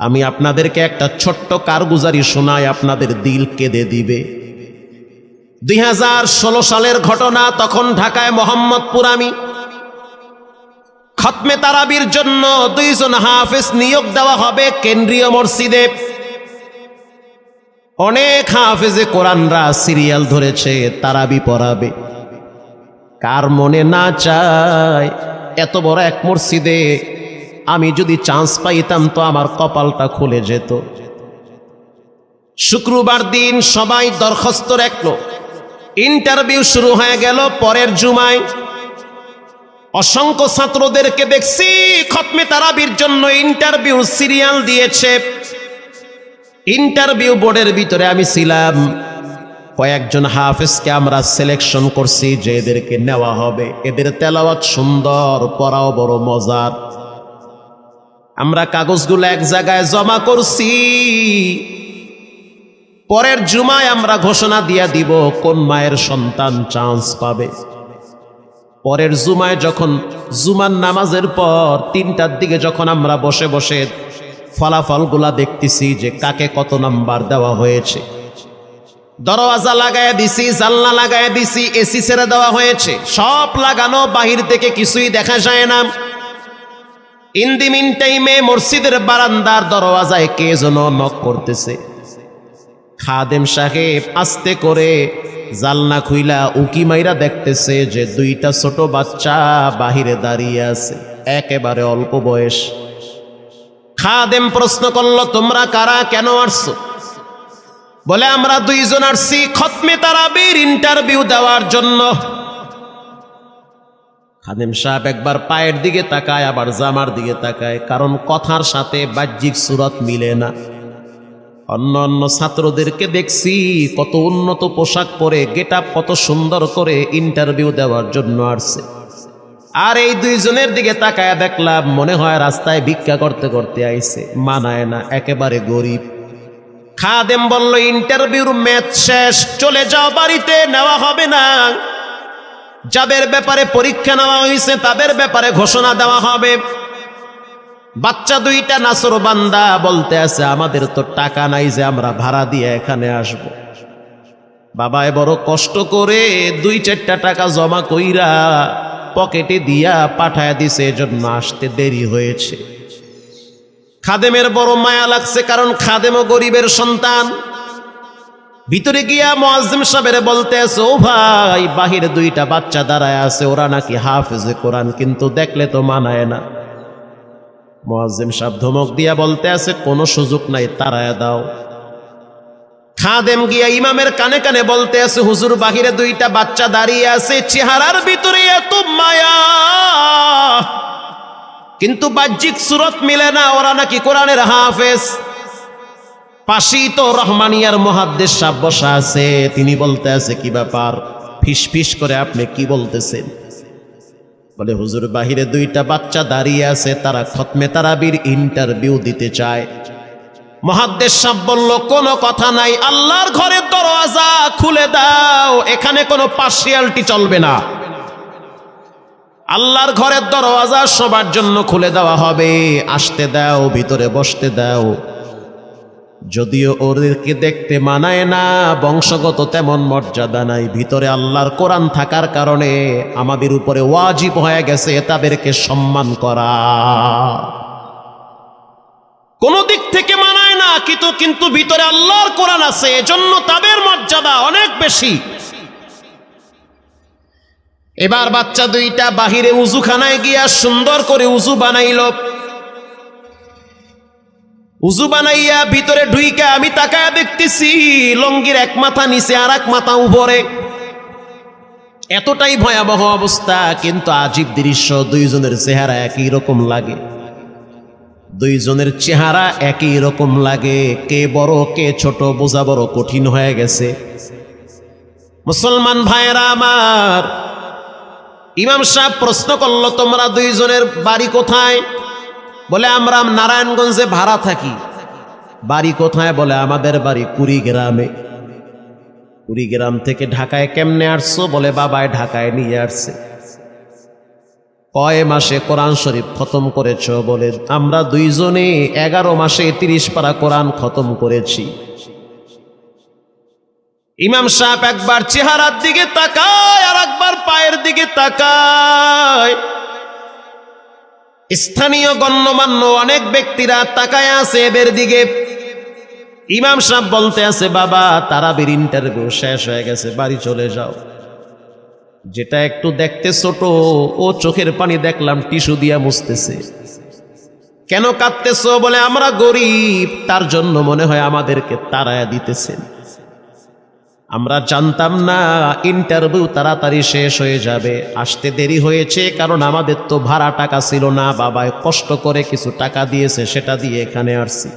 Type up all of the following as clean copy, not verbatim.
আমি আপনাদেরকে একটা ছোট্ট কারগুজারি শোনাই, আপনাদের দিল কেঁদে দিবে। 2016 সালের ঘটনা। তখন ঢাকায় মোহাম্মদপুর আমি খতমে তারাবির জন্য 2 জন হাফেজ নিয়োগ দেওয়া হবে কেন্দ্রীয় মসজিদে। অনেক হাফেজে কোরআনরা সিরিয়াল ধরেছে, তারাবি পড়াবে। কার মনে না চায় এত বড় এক মসজিদে আমি যদি চান্স পাইতাম তো আমার কপালটা খুলে যেত। শুক্রবার দিন সবাই দরখাস্ত রাখলো, ইন্টারভিউ শুরু হয়ে গেল। পরের জুমায় অসংখ্য ছাত্রদেরকে দেখছি খতমে তারাবির জন্য ইন্টারভিউ সিরিয়াল দিয়েছে। ইন্টারভিউ বোর্ডের ভিতরে আমি ছিলাম। কয়েকজন হাফেজকে আমরা সিলেকশন করছি যে এদেরকে নেওয়া হবে। এদের তেলাওয়াত সুন্দর, পড়াও বড় মজার। আমরা কাগজগুলো এক জায়গায় জমা করছি। পরের জুমায় আমরা ঘোষণা দিয়ে দিব কোন মায়ের সন্তান চান্স পাবে। পরের জুমায় যখন জুমার নামাজের পর 3টার দিকে যখন আমরা বসে বসে ফলাফলগুলা দেখতেছি যে কাকে কত নাম্বার দেওয়া হয়েছে, দরওয়াজা লাগায় দিছি, জানলা লাগায় দিছি, এসি ছেড়ে দেওয়া হয়েছে, সব লাগানো, বাহির থেকে কিছুই দেখা যায় না। ইন দি মিন টাইমে মসজিদের বারান্দার দরওয়াজায় কে যেন নক করতেছে। খাদেম সাহেব আস্তে করে জালনা খুইলা উকি মাইরা দেখতেছে যে 2টা ছোট বাচ্চা বাহিরে দাঁড়িয়ে আছে, একেবারে অল্প বয়স। খাদেম প্রশ্ন করলো, তোমরা কারা, কেন আসছো? বলে, আমরা 2 জন আসছি খতমে তারাবির ইন্টারভিউ দেওয়ার জন্য। খাদেম সাহেব একবার পায়ের দিকে তাকায়, আবার জামার দিকে তাকায়, কারণ কথার সাথে বাহ্যিক সুরত মিলে না। অন্য অন্য ছাত্রদেরকে দেখছি কত উন্নত পোশাক পরে, গেট আপ কত সুন্দর করে ইন্টারভিউ দেওয়ার জন্য আসছে। আর এই 2 জনের দিকে তাকায় দেখলাম মনে হয় রাস্তায় ভিক্ষা করতে করতে আইছে, মানায় না, একেবারে গরিব। খাদেম বলল, ইন্টারভিউর ম্যাচ শেষ, চলে যাও বাড়িতে, নেওয়া হবে না। যাদের ব্যাপারে পরীক্ষা নেওয়া হয়েছে তাদের ব্যাপারে ঘোষণা দেওয়া হবে। বাচ্চা 2টা নাসর বান্দা বলতে আছে, আমাদের তো টাকা নাই যে আমরা ভাড়া দিয়ে এখানে আসব। বাবায় বড় কষ্ট করে 2-4টা টাকা জমা কইরা পকেটে দিয়া পাঠায় দিছে, এজন্য আসতে দেরি হয়েছে। খাদেমের বড় মায়া লাগছে, কারণ খাদেমও গরিবের সন্তান। ভিতরে গিয়া মুয়াজ্জিম সাহেবের বলতে আছে, ও ভাই, বাহিরে 2টা বাচ্চা দাঁড়ায় আছে, ওরা নাকি হাফেজে কোরআন, কিন্তু দেখলে তো মানায় না। মুয়াজ্জিম সাহেব ধমক দিয়া বলতে আছে, কোনো সুযোগ নাই, তাড়ায় দাও। খাদেম গিয়া ইমামের কানে কানে বলতে আছে, হুজুর, বাহিরে 2টা বাচ্চা দাঁড়িয়ে আছে, চেহারার ভিতরে এত মায়া, কিন্তু বাহ্যিক সুরত মিলে না, ওরা নাকি কোরআনের হাফেজ। পাশেই তো রহমানিয়ার মুহাদ্দিস সাহেব বসা আছে, তিনি বলতে আছে, কি ব্যাপার, ফিস ফিস করে আপনি কি বলতেছেন? বলে, হুজুর, বাহিরে 2টা বাচ্চা দাঁড়িয়ে আছে, তারা খতমে তারাবির ইন্টারভিউ দিতে চায়। মুহাদ্দিস সাহেব বলল, কোনো কথা নাই, আল্লাহর ঘরের দরওয়াজা খুলে দাও, এখানে কোনো পার্সিয়ালিটি চলবে না। আল্লাহর ঘরের দরওয়াজা সবার জন্য খুলে দেওয়া হবে, আসতে দাও, ভিতরে বসতে দাও। যদিও ওদেরকে দেখতে মানায় না, বংশগত তেমন মর্যাদা নাই, ভিতরে আল্লাহর কোরআন থাকার কারণে আমাদের উপরে ওয়াজিব হয়ে গেছে তাদেরকে সম্মান করা। কোন দিক থেকে মানায় না, কিন্তু ভিতরে আল্লাহর কোরআন আছে, এজন্য তাদের মর্যাদা অনেক বেশি। এবার বাচ্চা 2টা বাহিরে উজুখানায় গিয়া সুন্দর করে উজু বানাইল। উজু বানাইয়া ভিতরে ঢুইকা আমি তাকায়া দেখতেছি লঙ্গির এক মাথা নিচে আর এক মাথা উপরে, এতটাই ভয়াবহ অবস্থা। কিন্তু আজীব দৃশ্য, 2 জনের চেহারা একই রকম লাগে। 2 জনের চেহারা একই রকম লাগে, কে বড় কে ছোট বোঝা বড় কঠিন হয়ে গেছে। মুসলমান ভাইয়েরা আমার, ইমাম সাহেব প্রশ্ন করলো, তোমরা 2 জনের বাড়ি কোথায়? বলে, আমরা নারায়ণগঞ্জে ভাড়া থাকি। বাড়ি কোথায়? বলে, আমাদের বাড়ি কুড়িগ্রামে। কুড়িগ্রাম থেকে ঢাকায় কেমনে আসছো? বলে, বাবায় ঢাকায় নিয়ে আসছে। কয় মাসে কোরআন শরীফ খতম করেছ? বলে আমরা দুইজনে 11 মাসে 30 পারা কোরআন খতম করেছি। ইমাম সাহেব একবার চেহারার দিকে তাকায় আর একবার পায়ের দিকে তাকায়। স্থানীয় গণ্যমান্য অনেক ব্যক্তিরা তাকায় আছে এদের দিকে। ইমাম সাহেব বলতে আছে, বাবা তারাবির ইন্টারভিউ শেষ হয়ে গেছে, বাড়ি চলে যাও। যেটা একটু দেখতে ছোট, ও চোখের পানি দেখলাম টিস্যু দিয়া মুছতেছে। কেন কাঁদতেছ? বলে আমরা গরিব, তার জন্য মনে হয় আমাদেরকে তাড়ায়া দিতেছেন। আমরা জানতাম না ইন্টারভিউ তাড়াতাড়ি শেষ হয়ে যাবে, আসতে দেরি হয়েছে কারণ আমাদের তো ভাড়া টাকা ছিল না, বাবায় কষ্ট করে কিছু টাকা দিয়েছে, সেটা দিয়ে এখানে আসছি।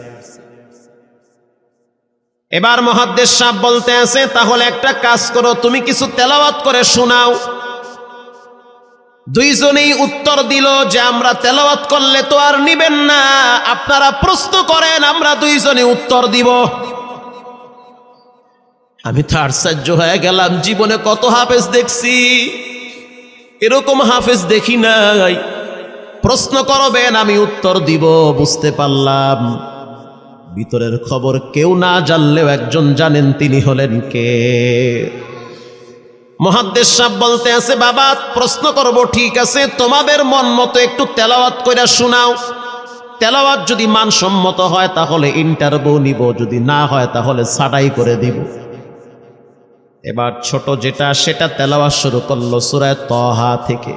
এবার মুহাদ্দিস সাহেব বলতে আছে, তাহলে একটা কাজ করো, তুমি কিছু তেলাওয়াত করে শোনাও। দুইজনেই উত্তর দিল যে আমরা তেলাওয়াত করলে তো আর নিবেন না, আপনারা প্রশ্ন করেন, আমরা দুইজনে উত্তর দিব। আমি তো আশ্চর্য হয়ে গেলাম, জীবনে কত হাফেজ দেখছি, এরকম হাফেজ দেখি নাই। প্রশ্ন করবেন, আমি উত্তর দিব। বুঝতে পারলাম ভিতরের খবর কেউ না জানলেও একজন জানেন, তিনি হলেন কে? মুহাদ্দিস সাহেব বলতে আছে, বাবা প্রশ্ন করব, ঠিক আছে, তোমাদের মন মতো একটু তেলাওয়াত কইরা শোনাও। তেলাওয়াত যদি মানসম্মত হয় তাহলে ইন্টারভিউ নিব, যদি না হয় তাহলে ছাঁটাই করে দিব। এবার ছোট যেটা সেটা তেলাওয়াত শুরু করলো সূরা তাহা থেকে।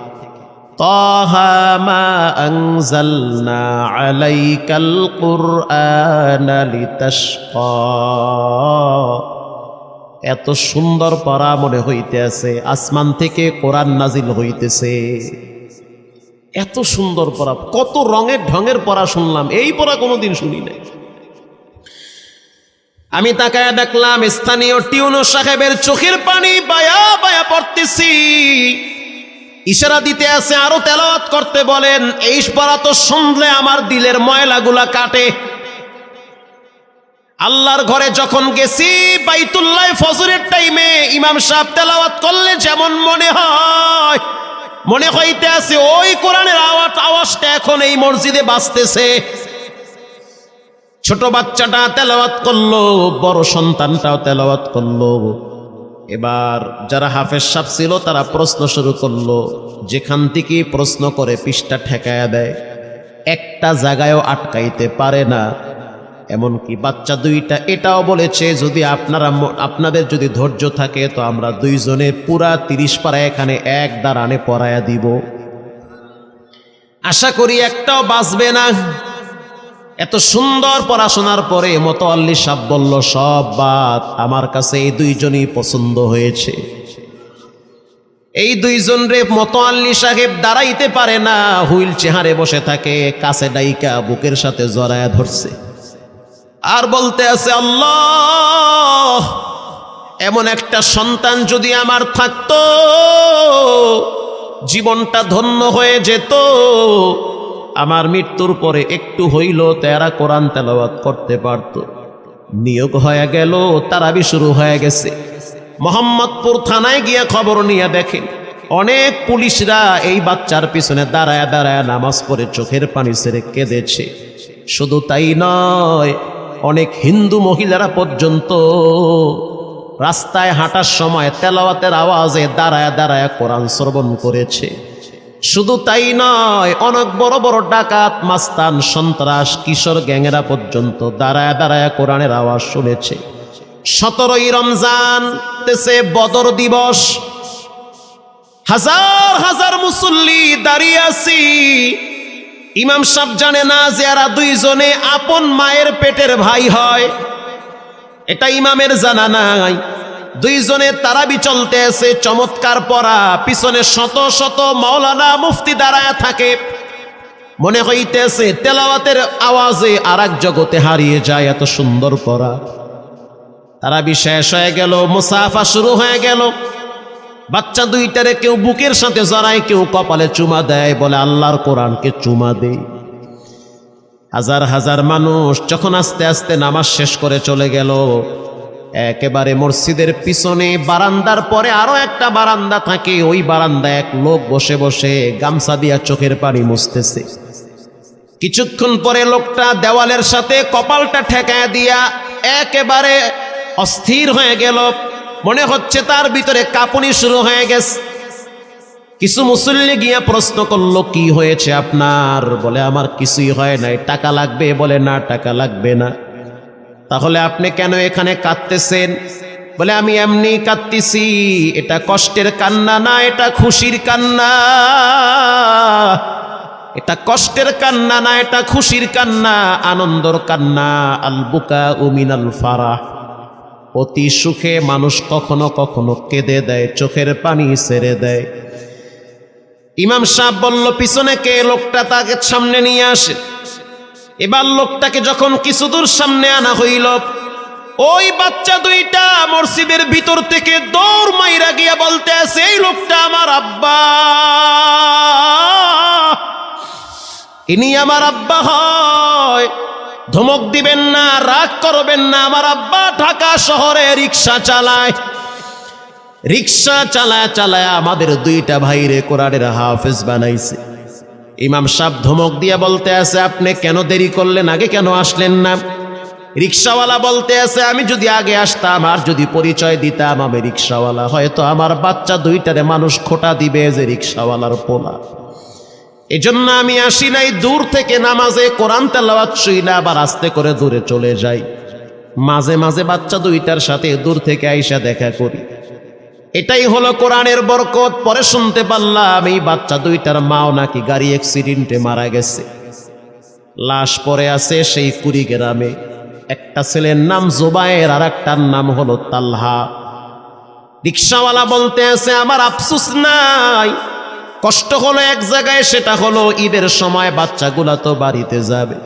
তাহা মা আনজালনা আলাইকাল কুরআনা লিতাশকা। এত সুন্দর পড়া মনে হইতে আছে, আসমান থেকে কোরআন নাজিল হইতেছে। এত সুন্দর পড়া, কত রঙের ঢঙের পড়া শুনলাম, এই পড়া কোনোদিন শুনি নাই। আমি তাকায় দেখলাম স্থানীয় টিউনো সাহেবের চোখের পানি বায়া বায়া পড়তেছি। ইশারা দিতে আছে আরো তেলাওয়াত করতে বলেন। এই পড়া তো শুনলে আমার দিলের ময়লাগুলা কাটে। আল্লাহর ঘরে যখন গেছি বাইতুল্লাহ ফজরের টাইমে ইমাম সাহেব তেলাওয়াত করলে যেমন মনে হয়, মনে হইতে আছে ওই কোরআনের আওয়াজটা এখন এই মসজিদে বাজতেছে। ছোট বাচ্চাটা তেলাওয়াত করলো, বড় সন্তানটাও তেলাওয়াত করলো। এবার যারা হাফেজ সাহেব ছিল তারা প্রশ্ন শুরু করলো। যেখান থেকে প্রশ্ন করে পৃষ্ঠা ঠেকায়া দেয়, একটা জায়গায়ও আটকাইতে পারে না। এমনকি বাচ্চা দুইটা এটাও বলেছে, যদি আপনাদের যদি ধৈর্য থাকে তো আমরা দুইজনে পুরা 30 পারা এখানে এক দাঁড়ানে পড়ায়া দিব। আশা করি একটাও বাঁচবে না। এত সুন্দর পড়াশোনার পরে মোতাওয়াল্লি সাহেব বলল, সব বাদ, আমার কাছে এই দুইজনই পছন্দ হয়েছে। এই দুইজন রে মোতাওয়াল্লি সাহেব দাঁড়াইতে পারে না, হুইল চেয়ারে বসে থাকে, কাছে ডাইকা বুকের সাথে জড়ায়া ধরছে আর বলতে আছে, আল্লাহ এমন একটা সন্তান যদি আমার থাকতো জীবনটা ধন্য হয়ে যেত। আমার মৃত্যুর পরে একটু হইল তেরা কোরআন তেলাওয়াত করতে পারত। নিয়োগ হয়ে গেল, তারাবি শুরু হয়ে গেছে। মোহাম্মদপুর থানায় গিয়ে খবর নিয়ে দেখেন অনেক পুলিশরা এই বাচ্চার পিছনে দাঁড়ায় দাঁড়ায় নামাজ পড়ে চোখের পানি ছেড়ে কেঁদেছে। শুধু তাই নয়, অনেক হিন্দু মহিলারা পর্যন্ত রাস্তায় হাঁটার সময় তেলাওয়াতের আওয়াজে দাঁড়ায় দাঁড়ায় কোরআন শ্রবণ করেছে। শুধু তাই নয়, অনেক বড় বড় ডাকাত, মাস্তান, সন্ত্রাস, কিশোর গ্যাংয়েরা পর্যন্ত দাঁড়ায় দাঁড়ায় কোরআনের আওয়াজ শুনেছে। 17ই রমজান দেশে বদর দিবস, হাজার হাজার মুসল্লি দাঁড়িয়ে আছি। ইমাম সাহেব জানে না যে এরা দুইজনে আপন মায়ের পেটের ভাই হয়, এটা ইমামের জানা নাই। দুইজনে তারাবি চলতে আছে, চমৎকার পড়া, পিছনে শত শত মাওলানা মুফতি দাঁড়ায় থাকে। মনে হইতেছে তেলাওয়াতের আওয়াজে আর এক জগতে হারিয়ে যায়, এত সুন্দর পড়া। তারাবি শেষ হয়ে গেল, মুসাফা শুরু হয়ে গেল। বাচ্চা দুইটারে কেউ বুকের সাথে জড়ায়, কেউ কপালে চুমা দেয়, বলে আল্লাহর কোরআনকে চুমা দেই। হাজার হাজার মানুষ যখন আস্তে আস্তে নামাজ শেষ করে চলে গেল, একেবারে মসজিদের পিছনে বারান্দার পরে আরো একটা বারান্দা থাকে, ওই বারান্দায় এক লোক বসে বসে গামছা দিয়া চোখের পানি মুছতেছে। কিছুক্ষণ পরে লোকটা দেওয়ালের সাথে কপালটা ঠেকায় দিয়া একেবারে অস্থির হয়ে গেল, মনে হচ্ছে তার ভিতরে কাঁপুনি শুরু হয়ে গেছে। কিছু মুসল্লি গিয়া প্রশ্ন করলো, কি হয়েছে আপনার? বলে আমার কিছুই হয় নাই। টাকা লাগবে? বলে না, টাকা লাগবে না। তাহলে আপনি কেন এখানে কাঁদতেছেন? বলে আমি এমনি কাঁদতেছি, এটা কষ্টের কান্না না, এটা খুশির কান্না। এটা কষ্টের কান্না না, এটা খুশির কান্না, আনন্দর কান্না। আল বুকা মিনাল ফারাহ, অতি সুখে মানুষ কখনো কখনো কেঁদে দেয়, চোখের পানি ছেড়ে দেয়। ইমাম সাহেব বলল, পিছনে কে? লোকটা তাকে সামনে নিয়ে আসে। এবার লোকটাকে যখন কিছু দূর সামনে আনা হইল, ওই বাচ্চা দুইটা মসজিদের ভিতর থেকে দৌড় মাইরা গিয়া বলতে আছে, এই লোকটা আমার আব্বা, ইনি আমার আব্বা হয়। ধমক দিবেন না, রাগ করবেন না। আমার আব্বা ঢাকা শহরে রিক্সা চালায়, রিক্সা চালায় চালায় আমাদের দুইটা ভাইরে কোরআনের হাফেজ বানাইছে। ইমাম সাহেব ধমক দিয়ে বলতে আছে, আপনি কেন দেরি করলেন? আগে কেন আসলেন না? রিক্সাওয়ালা বলতে আছে, আমি যদি আগে আসতাম আর যদি পরিচয় দিতাম আমি রিক্সাওয়ালা, হয়তো আমার বাচ্চা দুইটারে মানুষ খোটা দিবে যে রিক্সাওয়ালার পোলা। এজন্য আমি আসি নাই। দূর থেকে নামাজে কোরআন তেলাওয়াত শুইলা আবার আস্তে করে দূরে চলে যাই। মাঝে মাঝে বাচ্চা দুইটার সাথে দূর থেকে আইসা দেখা করি। এটাই হলো কোরআনের বরকত। পরে শুনতে পারলাম এই বাচ্চা দুইটার মাও নাকি গাড়ি অ্যাক্সিডেন্টে মারা গেছে। লাশ পড়ে আছে সেই কুড়িগ্রামে। একটা ছেলের নাম জোবায়ের আর একটার নাম হলো তালহা। রিক্সাওয়ালা বলতে আছে, আমার আফসোস নাই, কষ্ট হলো এক জায়গায়, সেটা হলো ঈদের সময় বাচ্চাগুলা তো বাড়িতে যাবে,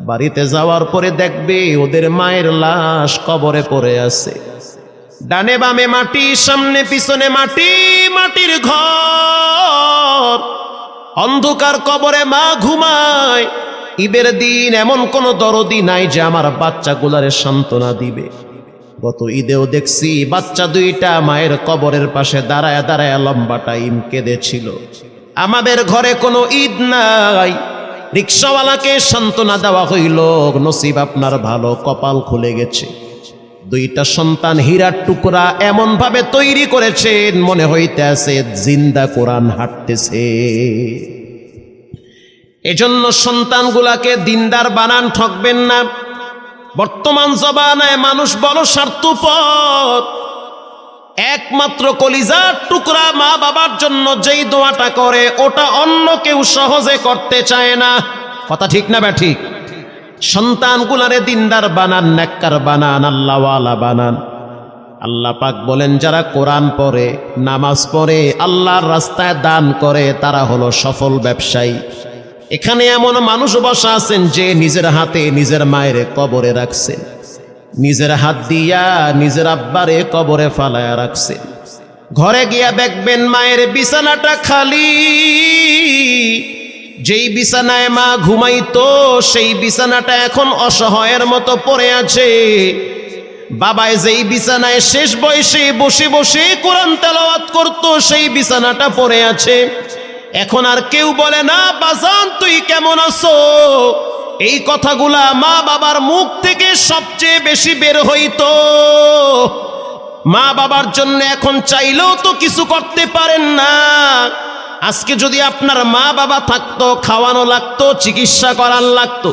বাড়িতে যাওয়ার পরে দেখবে ওদের মায়ের লাশ কবরে পড়ে আছে। ডানে বামে মাটি, সামনে পিছনে মাটি, মাটির ঘর, অন্ধকার কবরে মা ঘুমায়। ঈদের দিন এমন কোন দরদি নাই যে আমার বাচ্চাগুলারে সান্ত্বনা দিবে। গত ঈদেও দেখছি বাচ্চা দুইটা মায়ের কবরের পাশে দাঁড়ায় দাঁড়ায় লম্বা টাইম কেঁদেছিল। আমাদের ঘরে কোনো ঈদ নাই। রিক্সাওয়ালাকে সান্ত্বনা দেওয়া হইল, নসিব আপনার ভালো, কপাল খুলে গেছে। দুইটা সন্তান হীরার টুকরা এমন ভাবে তৈরি করেছেন, মনে হইতে আছে জিন্দা কোরআন হাঁটতেছে। এজন্য সন্তানগুলাকে দিনদার বানান, ঠকবেন না। বর্তমান জমানায় মানুষ বড় স্বার্থপর। একমাত্র কলিজার টুকরা মা বাবার জন্য যেই দোয়াটা করে ওটা অন্য কেউ সহজে করতে চায় না। কথা ঠিক না ব্যাঠিক? সন্তানগুলারে দিনদার বানান, নেককার বানান, আল্লাহওয়ালা বানান। আল্লাহ পাক বলেন, যারা কোরআন পড়ে, নামাজ পড়ে, আল্লাহর রাস্তায় দান করে, তারা হলো সফল ব্যবসায়ী। এখানে এমন মানুষ বসা আছেন যে নিজের হাতে নিজের মায়ের কবরে রাখছেন, নিজের হাত দিয়া নিজের আব্বারে কবরে ফালায়া রাখছেন। ঘরে গিয়া দেখবেন মায়ের বিছানাটা খালি। যেই বিছানায় মা ঘুমাইতো সেই বিছানাটা এখন অসহায়ের মতো পড়ে আছে। বাবায় যেই বিছানায় শেষ বয়সে বসে বসে কোরআন তেলাওয়াত করত সেই বিছানাটা পড়ে আছে। এখন আর কেউ বলে না, বাজান তুই কেমন আছো? এই কথাগুলা মা বাবার মুখ থেকে সবচেয়ে বেশি বের হইতো। মা বাবার জন্য এখন চাইলেও তো কিছু করতে পারেন না। আজকে যদি আপনার মা বাবা থাকতো, খাওয়ানো লাগতো, চিকিৎসা করার লাগতো,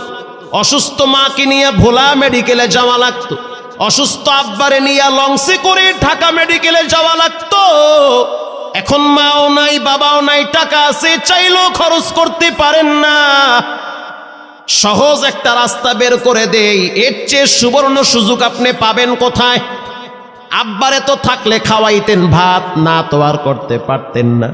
অসুস্থ মাকে নিয়ে ভোলা মেডিকেলে যাওয়া লাগতো, অসুস্থ আব্বারে নিয়ে লঞ্চে করে ঢাকা মেডিকেলে যাওয়া লাগতো। এখন মাও নাই, বাবাও নাই, টাকা আছে, চাইলেও খরচ করতে পারেন না। সহজ একটা রাস্তা বের করে দেই, এর চেয়ে সুবর্ণ সুযোগ আপনি পাবেন কোথায়? আব্বারে তো থাকলে খাওয়াইতেন ভাত, না তো আর করতে পারতেন না।